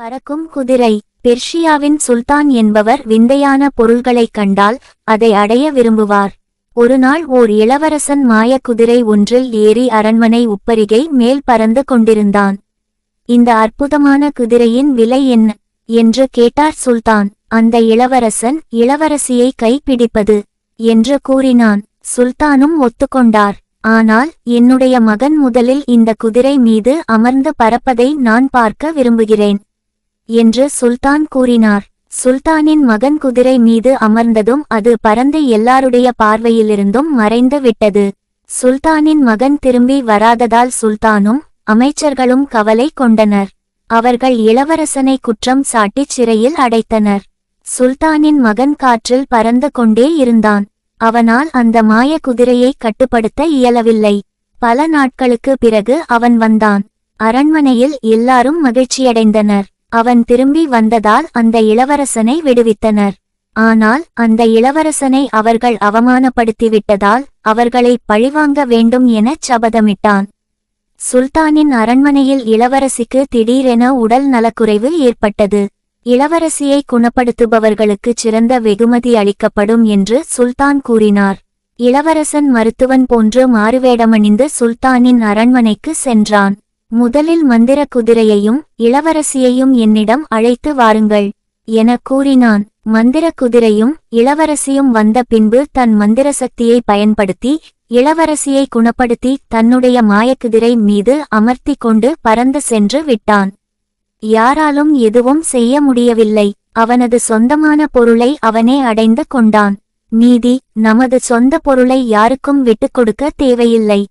பறக்கும் குதிரை. பெர்ஷியாவின் சுல்தான் என்பவர் விந்தையான பொருள்களைக் கண்டால் அதை அடைய விரும்புவார். ஒருநாள் ஓர் இளவரசன் மாய குதிரை ஒன்றில் ஏறி அரண்மனை உப்பரிகை மேல் பறந்து கொண்டிருந்தான். இந்த அற்புதமான குதிரையின் விலை என்ன என்று கேட்டார் சுல்தான். அந்த இளவரசன் இளவரசியை கைப்பிடிப்பது என்று கூறினான். சுல்தானும் ஒத்துக்கொண்டார். ஆனால் என்னுடைய மகன் முதலில் இந்த குதிரை மீது அமர்ந்து பறப்பதை நான் பார்க்க விரும்புகிறேன் என்று சுல்தான் கூறினார். சுல்தானின் மகன் குதிரை மீது அமர்ந்ததும் அது பறந்து எல்லாருடைய பார்வையிலிருந்தும் மறைந்து விட்டது. சுல்தானின் மகன் திரும்பி வராததால் சுல்தானும் அமைச்சர்களும் கவலை கொண்டனர். அவர்கள் இளவரசனை குற்றம் சாட்டிச் சிறையில் அடைத்தனர். சுல்தானின் மகன் காற்றில் பறந்து கொண்டே இருந்தான். அவனால் அந்த மாய குதிரையை கட்டுப்படுத்த இயலவில்லை. பல நாட்களுக்கு பிறகு அவன் வந்தான். அரண்மனையில் எல்லாரும் மகிழ்ச்சியடைந்தனர். அவன் திரும்பி வந்ததால் அந்த இளவரசனை விடுவித்தனர். ஆனால் அந்த இளவரசனை அவர்கள் அவமானப்படுத்திவிட்டதால் அவர்களை பழிவாங்க வேண்டும் எனச் சபதமிட்டான். சுல்தானின் அரண்மனையில் இளவரசிக்கு திடீரென உடல் நலக்குறைவு ஏற்பட்டது. இளவரசியை குணப்படுத்துபவர்களுக்கு சிறந்த வெகுமதி அளிக்கப்படும் என்று சுல்தான் கூறினார். இளவரசன் மருத்துவன் போன்று மாறுவேடமணிந்து சுல்தானின் அரண்மனைக்கு சென்றான். முதலில் மந்திர குதிரையையும் இளவரசியையும் என்னிடம் அழைத்து வாருங்கள் என கூறினான். மந்திர குதிரையும் இளவரசியும் வந்த பின்பு தன் மந்திர சக்தியை பயன்படுத்தி இளவரசியை குணப்படுத்தி தன்னுடைய மாயக்குதிரை மீது அமர்த்தி கொண்டு பறந்து சென்று விட்டான். யாராலும் எதுவும் செய்ய முடியவில்லை. அவனது சொந்தமான பொருளை அவனே அடைந்து கொண்டான். நீதி, நமது சொந்த பொருளை யாருக்கும் விட்டுக் கொடுக்க தேவையில்லை.